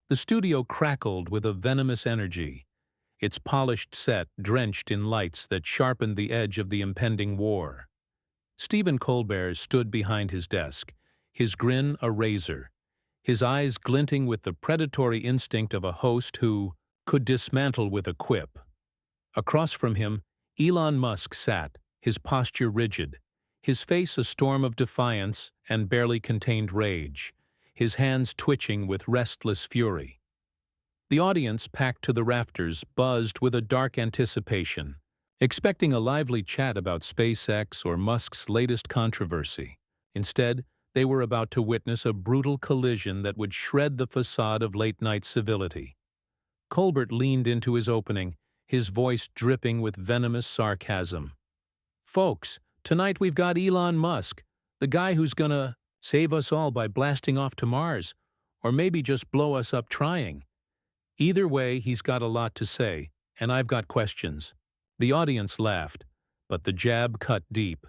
The studio crackled with a venomous energy, its polished set drenched in lights that sharpened the edge of the impending war. Stephen Colbert stood behind his desk, his grin a razor, his eyes glinting with the predatory instinct of a host who could dismantle with a quip. Across from him, Elon Musk sat, his posture rigid, his face a storm of defiance and barely contained rage, his hands twitching with restless fury. The audience, packed to the rafters, buzzed with a dark anticipation, expecting a lively chat about SpaceX or Musk's latest controversy. Instead, they were about to witness a brutal collision that would shred the facade of late-night civility. Colbert leaned into his opening, his voice dripping with venomous sarcasm. "Folks, tonight we've got Elon Musk, the guy who's gonna save us all by blasting off to Mars, or maybe just blow us up trying. Either way, he's got a lot to say, and I've got questions." The audience laughed, but the jab cut deep,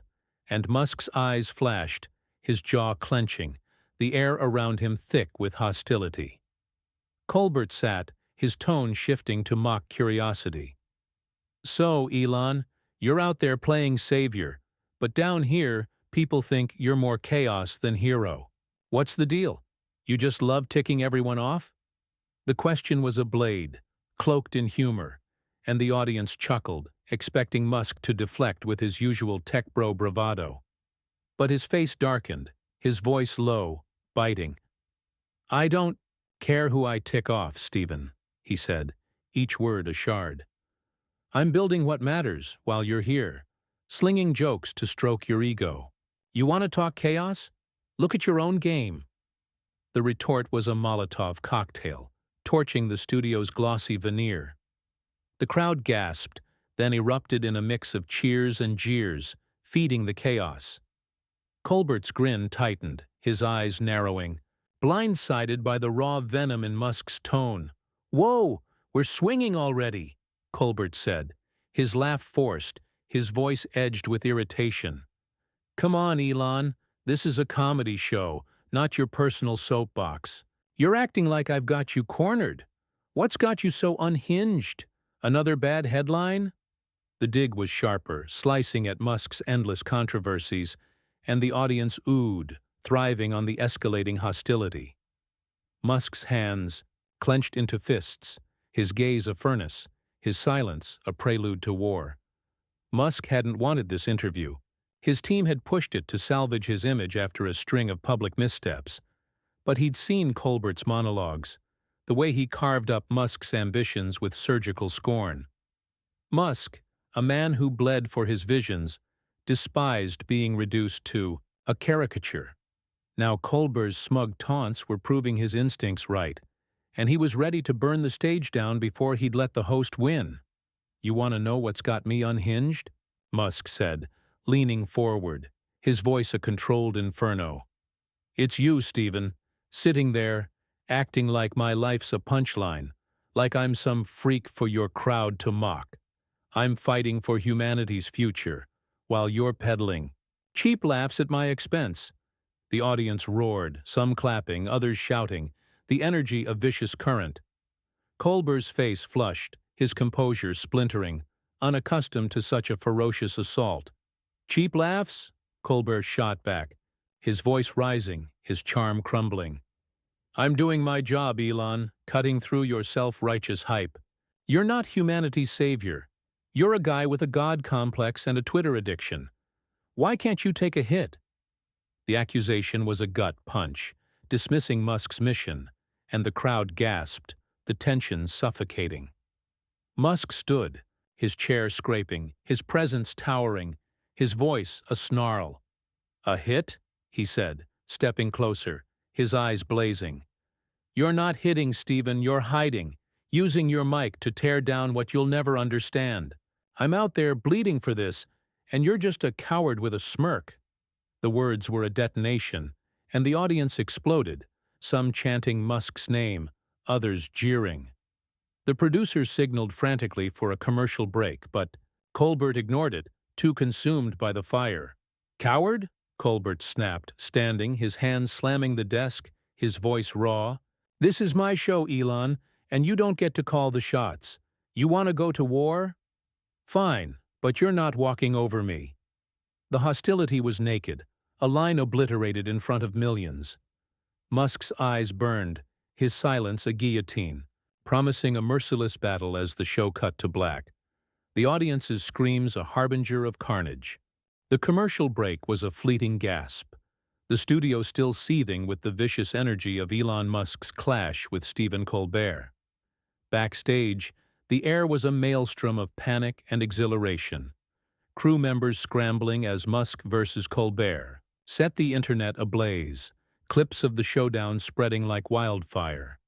and Musk's eyes flashed, his jaw clenching, the air around him thick with hostility. Colbert sat, his tone shifting to mock curiosity. "So, Elon, you're out there playing savior, but down here, people think you're more chaos than hero. What's the deal? You just love ticking everyone off?" The question was a blade, cloaked in humor, and the audience chuckled, expecting Musk to deflect with his usual tech bro bravado. But his face darkened, his voice low, biting. "I don't care who I tick off, Stephen," he said, each word a shard. "I'm building what matters while you're here, slinging jokes to stroke your ego. You want to talk chaos? Look at your own game." The retort was a Molotov cocktail, torching the studio's glossy veneer. The crowd gasped, then erupted in a mix of cheers and jeers, feeding the chaos. Colbert's grin tightened, his eyes narrowing, blindsided by the raw venom in Musk's tone. "Whoa, we're swinging already," Colbert said, his laugh forced, his voice edged with irritation. "Come on, Elon, this is a comedy show, not your personal soapbox. You're acting like I've got you cornered. What's got you so unhinged? Another bad headline?" The dig was sharper, slicing at Musk's endless controversies, and the audience oohed, thriving on the escalating hostility. Musk's hands clenched into fists, his gaze a furnace, his silence a prelude to war. Musk hadn't wanted this interview. His team had pushed it to salvage his image after a string of public missteps. But he'd seen Colbert's monologues, the way he carved up Musk's ambitions with surgical scorn. Musk, a man who bled for his visions, despised being reduced to a caricature. Now Colbert's smug taunts were proving his instincts right, and he was ready to burn the stage down before he'd let the host win. "You want to know what's got me unhinged?" Musk said, leaning forward, his voice a controlled inferno. "It's you, Stephen, sitting there, acting like my life's a punchline, like I'm some freak for your crowd to mock. I'm fighting for humanity's future, while you're peddling cheap laughs at my expense." The audience roared, some clapping, others shouting, the energy a vicious current. Colbert's face flushed, his composure splintering, unaccustomed to such a ferocious assault. "Cheap laughs?" Colbert shot back, his voice rising, his charm crumbling. "I'm doing my job, Elon, cutting through your self-righteous hype. You're not humanity's savior. You're a guy with a god complex and a Twitter addiction. Why can't you take a hit?" The accusation was a gut punch, dismissing Musk's mission, and the crowd gasped, the tension suffocating. Musk stood, his chair scraping, his presence towering, his voice a snarl. "A hit?" he said, stepping closer, his eyes blazing. "You're not hitting, Stephen, you're hiding, using your mic to tear down what you'll never understand. I'm out there bleeding for this, and you're just a coward with a smirk." The words were a detonation, and the audience exploded, some chanting Musk's name, others jeering. The producers signaled frantically for a commercial break, but Colbert ignored it, too consumed by the fire. "Coward?" Colbert snapped, standing, his hands slamming the desk, his voice raw. This is my show, Elon, and you don't get to call the shots. You want to go to war? Fine, but you're not walking over me. The hostility was naked, a line obliterated in front of millions. Musk's eyes burned, his silence a guillotine, promising a merciless battle as the show cut to black. The audience's screams a harbinger of carnage. The commercial break was a fleeting gasp, the studio still seething with the vicious energy of Elon Musk's clash with Stephen Colbert. Backstage, the air was a maelstrom of panic and exhilaration. Crew members scrambling as Musk versus Colbert set the internet ablaze, clips of the showdown spreading like wildfire.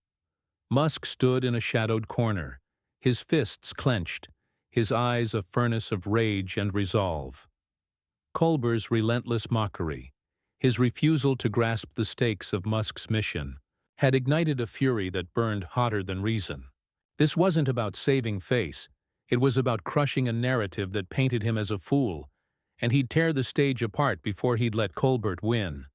Musk stood in a shadowed corner, his fists clenched, his eyes a furnace of rage and resolve. Colbert's relentless mockery, his refusal to grasp the stakes of Musk's mission, had ignited a fury that burned hotter than reason. This wasn't about saving face, it was about crushing a narrative that painted him as a fool, and he'd tear the stage apart before he'd let Colbert win.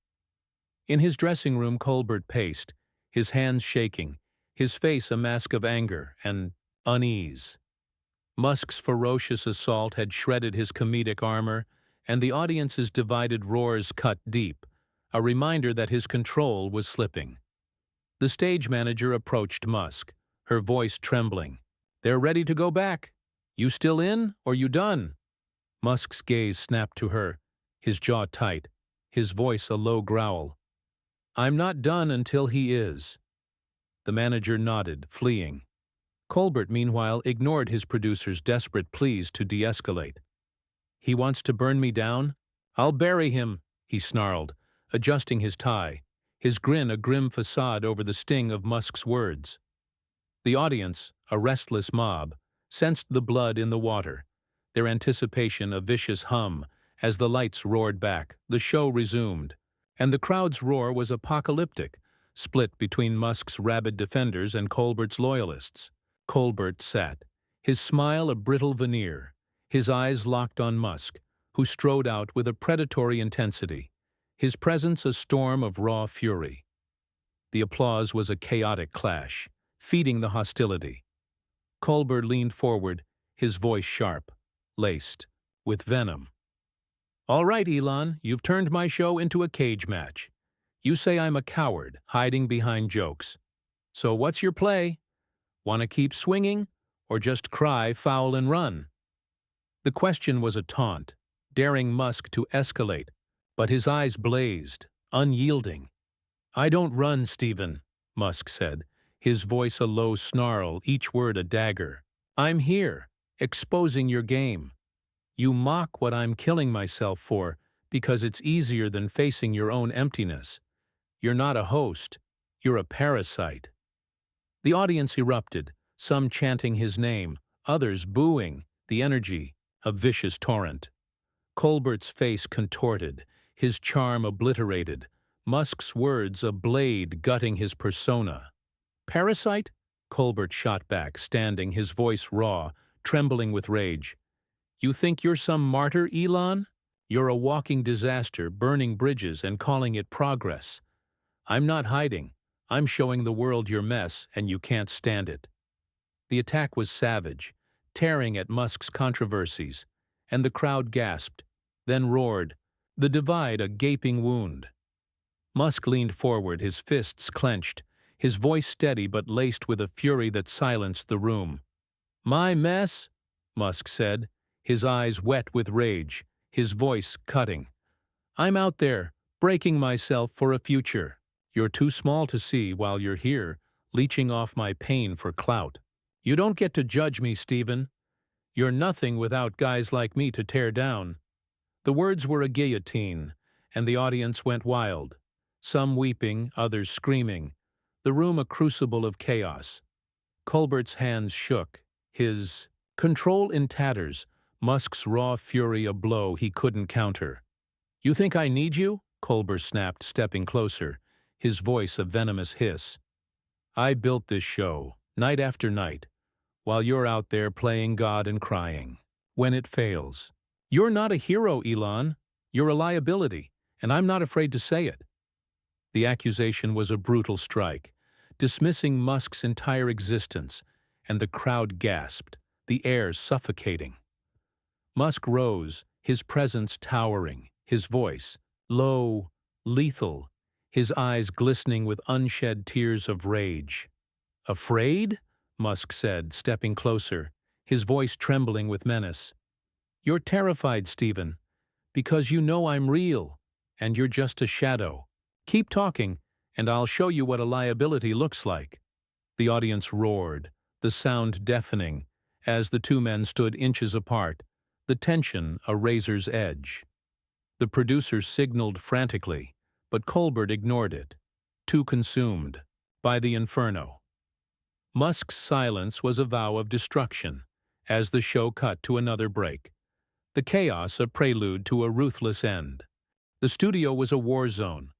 In his dressing room, Colbert paced, his hands shaking, his face a mask of anger and unease. Musk's ferocious assault had shredded his comedic armor, and the audience's divided roars cut deep, a reminder that his control was slipping. The stage manager approached Musk, her voice trembling. "They're ready to go back. You still in, or you done?" Musk's gaze snapped to her, his jaw tight, his voice a low growl. "I'm not done until he is." The manager nodded, fleeing. Colbert, meanwhile, ignored his producer's desperate pleas to de-escalate. "He wants to burn me down? I'll bury him," he snarled, adjusting his tie, his grin a grim facade over the sting of Musk's words. The audience, a restless mob, sensed the blood in the water, their anticipation a vicious hum. As the lights roared back, the show resumed, and the crowd's roar was apocalyptic, split between Musk's rabid defenders and Colbert's loyalists. Colbert sat, his smile a brittle veneer, his eyes locked on Musk, who strode out with a predatory intensity, his presence a storm of raw fury. The applause was a chaotic clash, feeding the hostility. Colbert leaned forward, his voice sharp, laced with venom. "All right, Elon, you've turned my show into a cage match. You say I'm a coward, hiding behind jokes. So what's your play? Want to keep swinging, or just cry foul and run?" The question was a taunt, daring Musk to escalate, but his eyes blazed, unyielding. "I don't run, Stephen," Musk said, his voice a low snarl, each word a dagger. "I'm here, exposing your game. You mock what I'm killing myself for because it's easier than facing your own emptiness. You're not a host, you're a parasite." The audience erupted, some chanting his name, others booing, the energy a vicious torrent. Colbert's face contorted, his charm obliterated, Musk's words a blade gutting his persona. "Parasite?" Colbert shot back, standing, his voice raw, trembling with rage. "You think you're some martyr, Elon? You're a walking disaster, burning bridges and calling it progress. I'm not hiding. I'm showing the world your mess, and you can't stand it." The attack was savage, tearing at Musk's controversies, and the crowd gasped, then roared, the divide a gaping wound. Musk leaned forward, his fists clenched, his voice steady but laced with a fury that silenced the room. "My mess?" Musk said, his eyes wet with rage, his voice cutting. "I'm out there, breaking myself for a future. You're too small to see while you're here, leeching off my pain for clout. You don't get to judge me, Stephen. You're nothing without guys like me to tear down." The words were a guillotine, and the audience went wild, some weeping, others screaming, the room a crucible of chaos. Colbert's hands shook, his control in tatters, Musk's raw fury a blow he couldn't counter. "You think I need you?" Colbert snapped, stepping closer, his voice a venomous hiss. "I built this show, night after night, while you're out there playing God and crying. When it fails, you're not a hero, Elon. You're a liability, and I'm not afraid to say it." The accusation was a brutal strike, dismissing Musk's entire existence, and the crowd gasped, the air suffocating. Musk rose, his presence towering, his voice low, lethal, his eyes glistening with unshed tears of rage. "Afraid?" Musk said, stepping closer, his voice trembling with menace. "You're terrified, Stephen, because you know I'm real, and you're just a shadow. Keep talking, and I'll show you what a liability looks like." The audience roared, the sound deafening, as the two men stood inches apart, the tension a razor's edge. The producer signaled frantically, but Colbert ignored it, too consumed by the inferno. Musk's silence was a vow of destruction, as the show cut to another break, the chaos a prelude to a ruthless end. The studio was a war zone,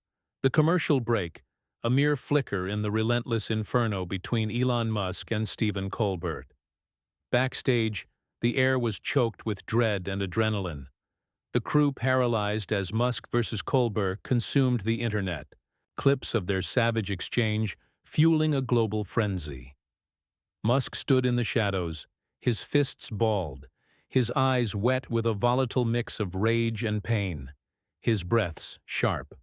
the commercial break a mere flicker in the relentless inferno between Elon Musk and Stephen Colbert. Backstage, the air was choked with dread and adrenaline, the crew paralyzed as Musk versus Colbert consumed the internet, clips of their savage exchange fueling a global frenzy. Musk stood in the shadows, his fists balled, his eyes wet with a volatile mix of rage and pain, his breaths sharp.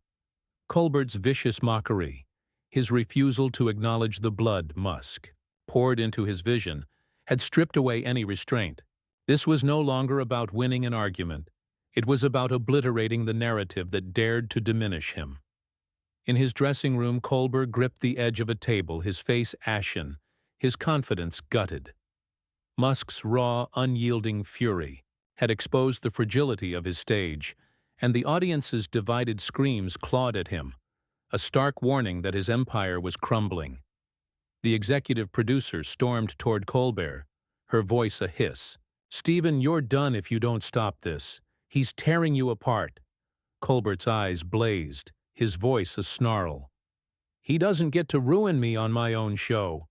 Colbert's vicious mockery, his refusal to acknowledge the blood Musk poured into his vision, had stripped away any restraint. This was no longer about winning an argument. It was about obliterating the narrative that dared to diminish him. In his dressing room, Colbert gripped the edge of a table, his face ashen, his confidence gutted. Musk's raw, unyielding fury had exposed the fragility of his stage, and the audience's divided screams clawed at him, a stark warning that his empire was crumbling. The executive producer stormed toward Colbert, her voice a hiss. "Stephen, you're done if you don't stop this. He's tearing you apart." Colbert's eyes blazed, his voice a snarl. "He doesn't get to ruin me on my own show."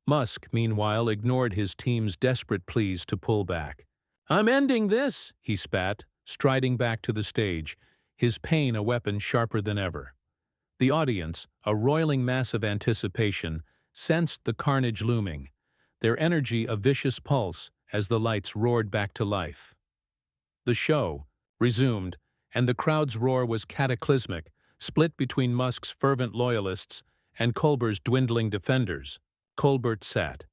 Musk, meanwhile, ignored his team's desperate pleas to pull back. "I'm ending this," he spat, striding back to the stage, his pain a weapon sharper than ever. The audience, a roiling mass of anticipation, sensed the carnage looming, their energy a vicious pulse as the lights roared back to life. The show resumed, and the crowd's roar was cataclysmic, split between Musk's fervent loyalists and Colbert's dwindling defenders. Colbert sat,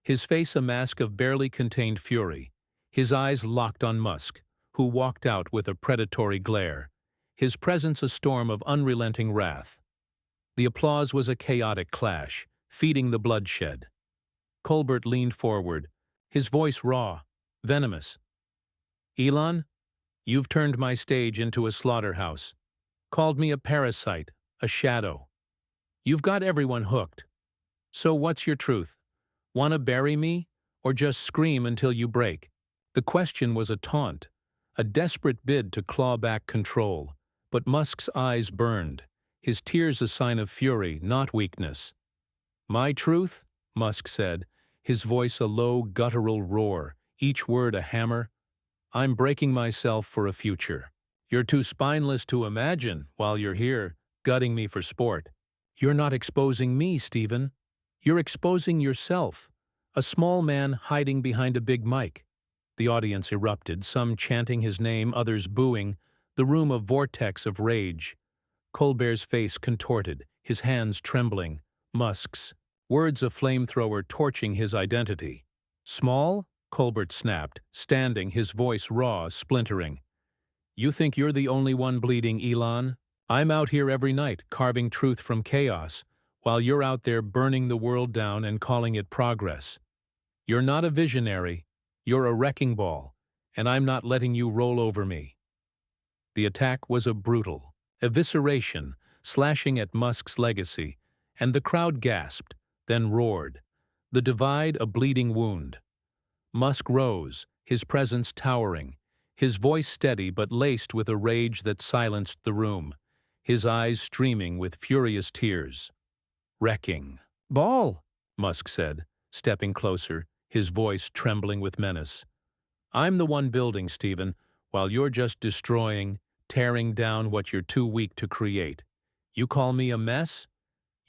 his face a mask of barely contained fury, his eyes locked on Musk, who walked out with a predatory glare, his presence a storm of unrelenting wrath. The applause was a chaotic clash, feeding the bloodshed. Colbert leaned forward, his voice raw, venomous. "Elon, you've turned my stage into a slaughterhouse, called me a parasite, a shadow. You've got everyone hooked. So what's your truth? Want to bury me, or just scream until you break?" The question was a taunt, a desperate bid to claw back control, but Musk's eyes burned, his tears a sign of fury, not weakness. "My truth?" Musk said, his voice a low, guttural roar, each word a hammer. "I'm breaking myself for a future. You're too spineless to imagine while you're here, gutting me for sport. You're not exposing me, Stephen. You're exposing yourself, a small man hiding behind a big mic." The audience erupted, some chanting his name, others booing, the room a vortex of rage. Colbert's face contorted, his hands trembling, Musk's words a flamethrower torching his identity. "Small?" Colbert snapped, standing, his voice raw, splintering. "You think you're the only one bleeding, Elon? I'm out here every night, carving truth from chaos, while you're out there burning the world down and calling it progress. You're not a visionary, you're a wrecking ball, and I'm not letting you roll over me." The attack was a brutal evisceration, slashing at Musk's legacy, and the crowd gasped, then roared, the divide a bleeding wound. Musk rose, his presence towering, his voice steady but laced with a rage that silenced the room, his eyes streaming with furious tears. "Wrecking ball," Musk said, stepping closer, his voice trembling with menace. "I'm the one building, Stephen, while you're just destroying, tearing down what you're too weak to create. You call me a mess?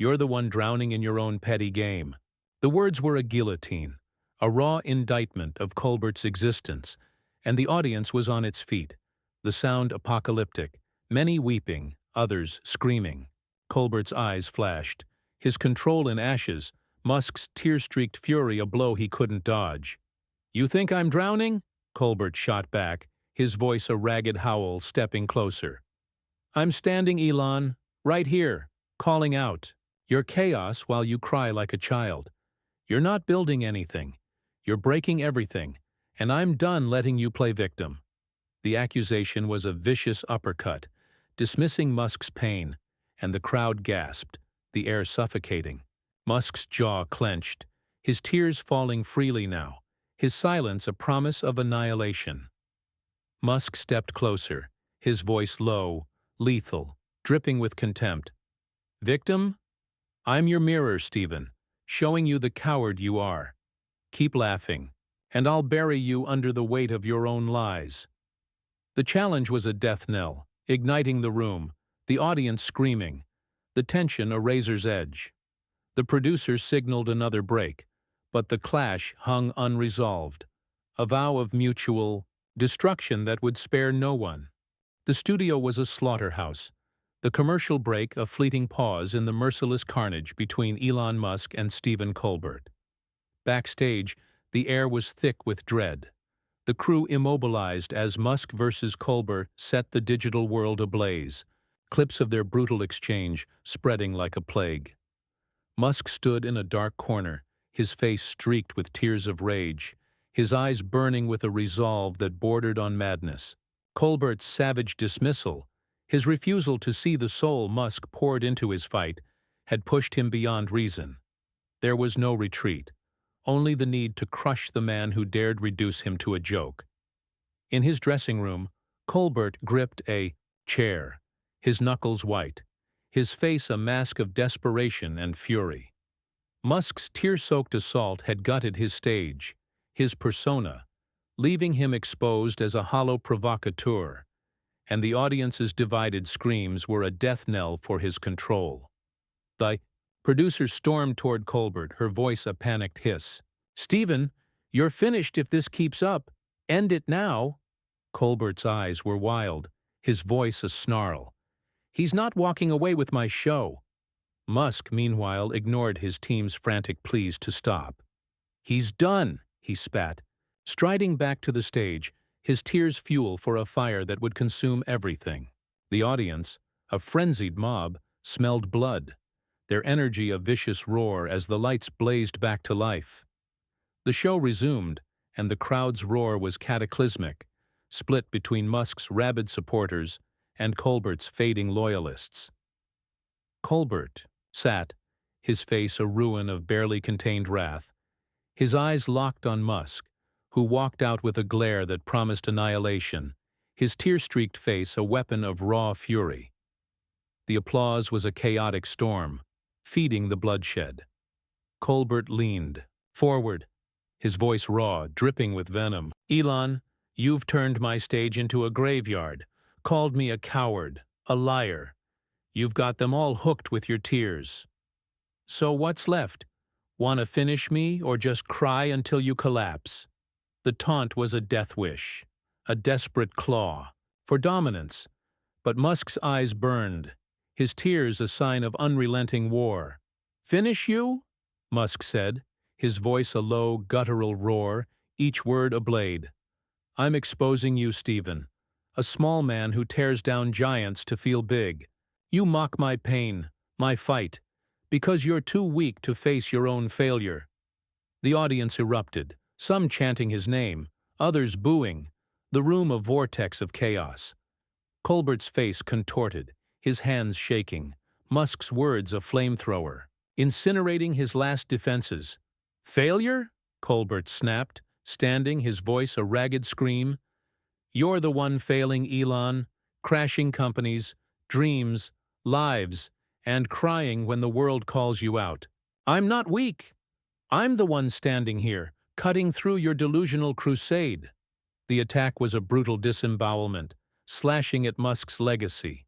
You're the one drowning in your own petty game." The words were a guillotine, a raw indictment of Colbert's existence, and the audience was on its feet, the sound apocalyptic, many weeping, others screaming. Colbert's eyes flashed, his control in ashes, Musk's tear-streaked fury a blow he couldn't dodge. "You think I'm drowning?" Colbert shot back, his voice a ragged howl, stepping closer. "I'm standing, Elon, right here, calling out. You're chaos while you cry like a child. You're not building anything. You're breaking everything, and I'm done letting you play victim." The accusation was a vicious uppercut, dismissing Musk's pain, and the crowd gasped, the air suffocating. Musk's jaw clenched, his tears falling freely now, his silence a promise of annihilation. Musk stepped closer, his voice low, lethal, dripping with contempt. "Victim? I'm your mirror, Stephen, showing you the coward you are. Keep laughing, and I'll bury you under the weight of your own lies." The challenge was a death knell, igniting the room, the audience screaming, the tension a razor's edge. The producer signaled another break, but the clash hung unresolved, a vow of mutual destruction that would spare no one. The studio was a slaughterhouse, the commercial break a fleeting pause in the merciless carnage between Elon Musk and Stephen Colbert. Backstage, the air was thick with dread. The crew immobilized as Musk versus Colbert set the digital world ablaze, clips of their brutal exchange spreading like a plague. Musk stood in a dark corner, his face streaked with tears of rage, his eyes burning with a resolve that bordered on madness. Colbert's savage dismissal, his refusal to see the soul Musk poured into his fight, had pushed him beyond reason. There was no retreat, only the need to crush the man who dared reduce him to a joke. In his dressing room, Colbert gripped a chair, his knuckles white, his face a mask of desperation and fury. Musk's tear-soaked assault had gutted his stage, his persona, leaving him exposed as a hollow provocateur, and the audience's divided screams were a death knell for his control. The producer stormed toward Colbert, her voice a panicked hiss. "Stephen, you're finished if this keeps up. End it now." Colbert's eyes were wild, his voice a snarl. "He's not walking away with my show." Musk, meanwhile, ignored his team's frantic pleas to stop. "He's done," he spat, striding back to the stage, his tears fuel for a fire that would consume everything. The audience, a frenzied mob, smelled blood, their energy a vicious roar as the lights blazed back to life. The show resumed, and the crowd's roar was cataclysmic, split between Musk's rabid supporters and Colbert's fading loyalists. Colbert sat, his face a ruin of barely contained wrath, his eyes locked on Musk, who walked out with a glare that promised annihilation, his tear-streaked face a weapon of raw fury. The applause was a chaotic storm, feeding the bloodshed. Colbert leaned forward, his voice raw, dripping with venom. "Elon, you've turned my stage into a graveyard, called me a coward, a liar. You've got them all hooked with your tears. So what's left? Want to finish me or just cry until you collapse?" The taunt was a death wish, a desperate claw, for dominance, but Musk's eyes burned, his tears a sign of unrelenting war. "Finish you?" Musk said, his voice a low, guttural roar, each word a blade. "I'm exposing you, Stephen, a small man who tears down giants to feel big. You mock my pain, my fight, because you're too weak to face your own failure." The audience erupted, some chanting his name, others booing, the room a vortex of chaos. Colbert's face contorted, his hands shaking, Musk's words a flamethrower, incinerating his last defenses. "Failure?" Colbert snapped, standing, his voice a ragged scream. "You're the one failing, Elon, crashing companies, dreams, lives, and crying when the world calls you out. I'm not weak. I'm the one standing here, cutting through your delusional crusade." The attack was a brutal disembowelment, slashing at Musk's legacy,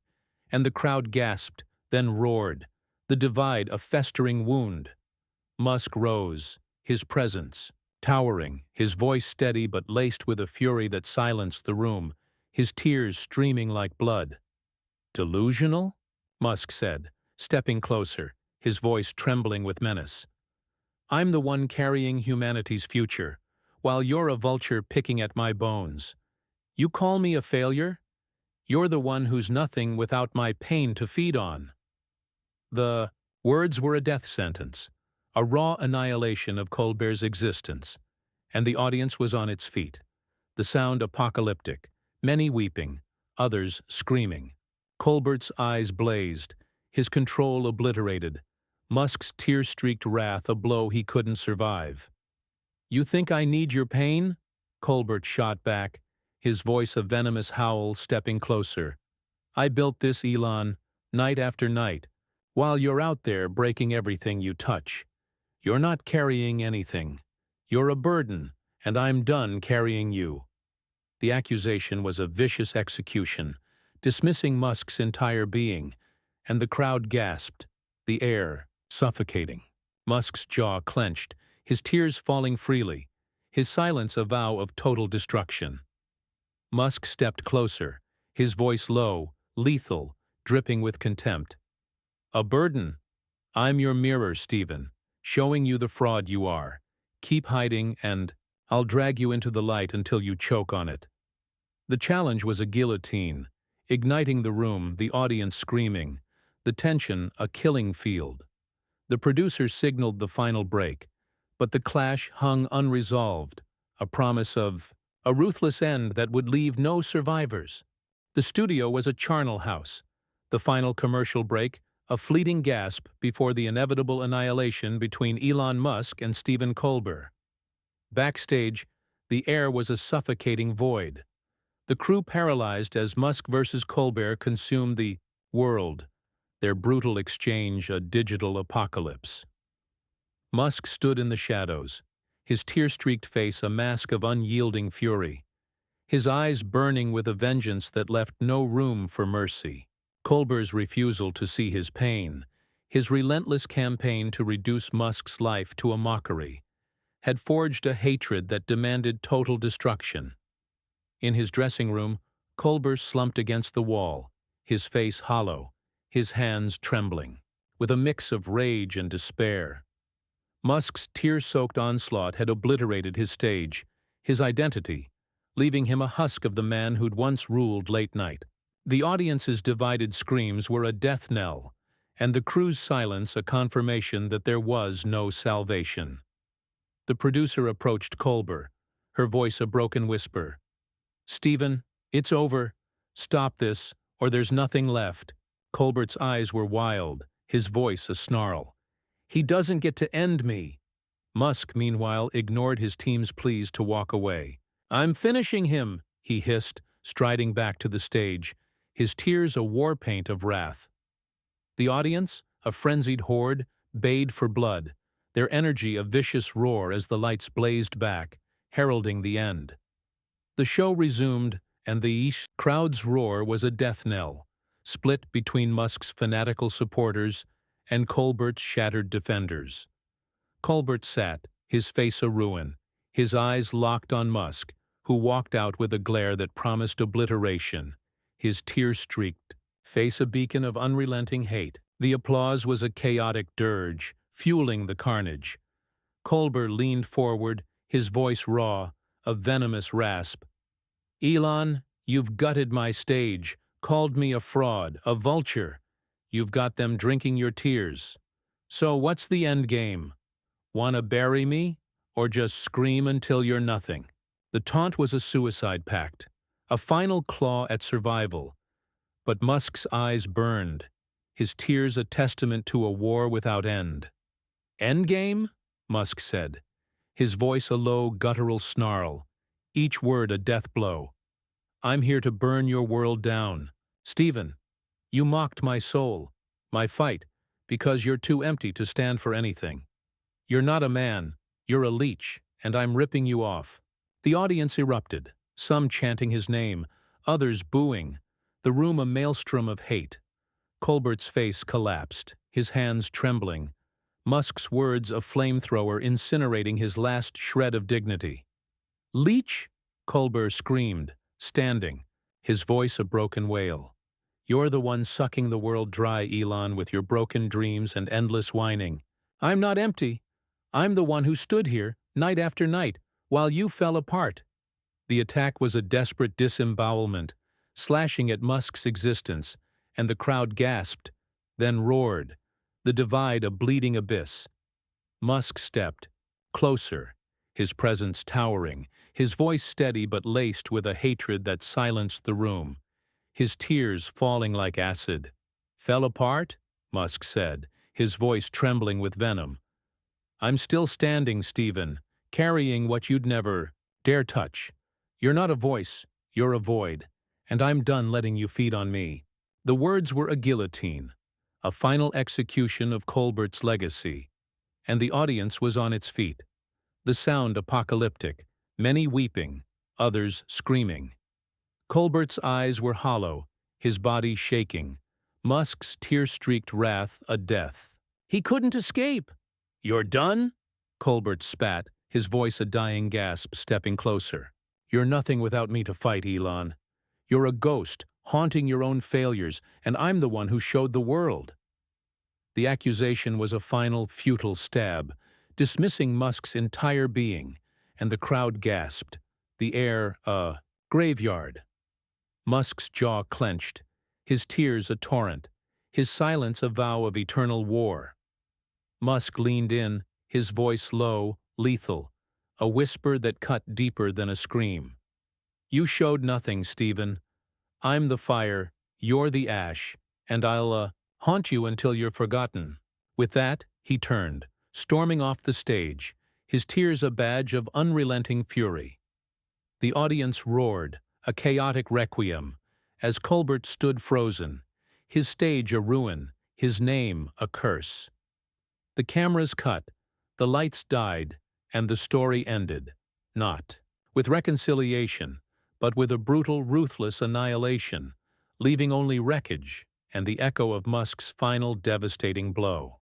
and the crowd gasped, then roared, the divide a festering wound. Musk rose, his presence towering, his voice steady but laced with a fury that silenced the room, his tears streaming like blood. "Delusional?" Musk said, stepping closer, his voice trembling with menace. "I'm the one carrying humanity's future, while you're a vulture picking at my bones. You call me a failure? You're the one who's nothing without my pain to feed on." The words were a death sentence, a raw annihilation of Colbert's existence, and the audience was on its feet, the sound apocalyptic, many weeping, others screaming. Colbert's eyes blazed, his control obliterated, Musk's tear-streaked wrath a blow he couldn't survive. "You think I need your pain?" Colbert shot back, his voice a venomous howl, stepping closer. "I built this, Elon, night after night, while you're out there breaking everything you touch. You're not carrying anything. You're a burden, and I'm done carrying you." The accusation was a vicious execution, dismissing Musk's entire being, and the crowd gasped, the air suffocating. Musk's jaw clenched, his tears falling freely, his silence a vow of total destruction. Musk stepped closer, his voice low, lethal, dripping with contempt. "A burden? I'm your mirror, Stephen, showing you the fraud you are. Keep hiding and I'll drag you into the light until you choke on it." The challenge was a guillotine, igniting the room, the audience screaming, the tension a killing field. The producer signaled the final break, but the clash hung unresolved, a promise of a ruthless end that would leave no survivors. The studio was a charnel house, the final commercial break a fleeting gasp before the inevitable annihilation between Elon Musk and Stephen Colbert. Backstage, the air was a suffocating void. The crew paralyzed as Musk versus Colbert consumed the world, their brutal exchange a digital apocalypse. Musk stood in the shadows, his tear-streaked face a mask of unyielding fury, his eyes burning with a vengeance that left no room for mercy. Colbert's refusal to see his pain, his relentless campaign to reduce Musk's life to a mockery, had forged a hatred that demanded total destruction. In his dressing room, Colbert slumped against the wall, his face hollow, his hands trembling, with a mix of rage and despair. Musk's tear-soaked onslaught had obliterated his stage, his identity, leaving him a husk of the man who'd once ruled late night. The audience's divided screams were a death knell, and the crew's silence a confirmation that there was no salvation. The producer approached Colbert, her voice a broken whisper. "Stephen, it's over. Stop this, or there's nothing left." Colbert's eyes were wild, his voice a snarl. "He doesn't get to end me." Musk, meanwhile, ignored his team's pleas to walk away. "I'm finishing him," he hissed, striding back to the stage, his tears a war paint of wrath. The audience, a frenzied horde, bayed for blood, their energy a vicious roar as the lights blazed back, heralding the end. The show resumed, and the crowd's roar was a death knell, split between Musk's fanatical supporters and Colbert's shattered defenders. Colbert sat, his face a ruin, his eyes locked on Musk, who walked out with a glare that promised obliteration, his tear-streaked face a beacon of unrelenting hate. The applause was a chaotic dirge, fueling the carnage. Colbert leaned forward, his voice raw, a venomous rasp. "Elon, you've gutted my stage, called me a fraud, a vulture. You've got them drinking your tears. So what's the end game? Wanna bury me, or just scream until you're nothing?" The taunt was a suicide pact, a final claw at survival. But Musk's eyes burned, his tears a testament to a war without end. "Endgame?" Musk said, his voice a low, guttural snarl, each word a death blow. "I'm here to burn your world down. Stephen, you mocked my soul, my fight, because you're too empty to stand for anything. You're not a man, you're a leech, and I'm ripping you off." The audience erupted, some chanting his name, others booing, the room a maelstrom of hate. Colbert's face collapsed, his hands trembling, Musk's words a flamethrower incinerating his last shred of dignity. "Leech?" Colbert screamed, standing, his voice a broken wail. "You're the one sucking the world dry, Elon, with your broken dreams and endless whining. I'm not empty. I'm the one who stood here, night after night, while you fell apart." The attack was a desperate disembowelment, slashing at Musk's existence, and the crowd gasped, then roared, the divide a bleeding abyss. Musk stepped, closer, his presence towering, his voice steady but laced with a hatred that silenced the room, his tears falling like acid. "Fell apart?" Musk said, his voice trembling with venom. "I'm still standing, Stephen, carrying what you'd never dare touch. You're not a voice, you're a void, and I'm done letting you feed on me." The words were a guillotine, a final execution of Colbert's legacy, and the audience was on its feet, the sound apocalyptic, many weeping, others screaming. Colbert's eyes were hollow, his body shaking, Musk's tear-streaked wrath a death. "He couldn't escape." "You're done?" Colbert spat, his voice a dying gasp, stepping closer. "You're nothing without me to fight, Elon. You're a ghost, haunting your own failures, and I'm the one who showed the world." The accusation was a final, futile stab, dismissing Musk's entire being, and the crowd gasped, the air a graveyard. Musk's jaw clenched, his tears a torrent, his silence a vow of eternal war. Musk leaned in, his voice low, lethal, a whisper that cut deeper than a scream. "You showed nothing, Stephen. I'm the fire, you're the ash, and I'll haunt you until you're forgotten." With that, he turned, storming off the stage, his tears a badge of unrelenting fury. The audience roared, a chaotic requiem, as Colbert stood frozen, his stage a ruin, his name a curse. The cameras cut, the lights died, and the story ended, not with reconciliation, but with a brutal, ruthless annihilation, leaving only wreckage and the echo of Musk's final devastating blow.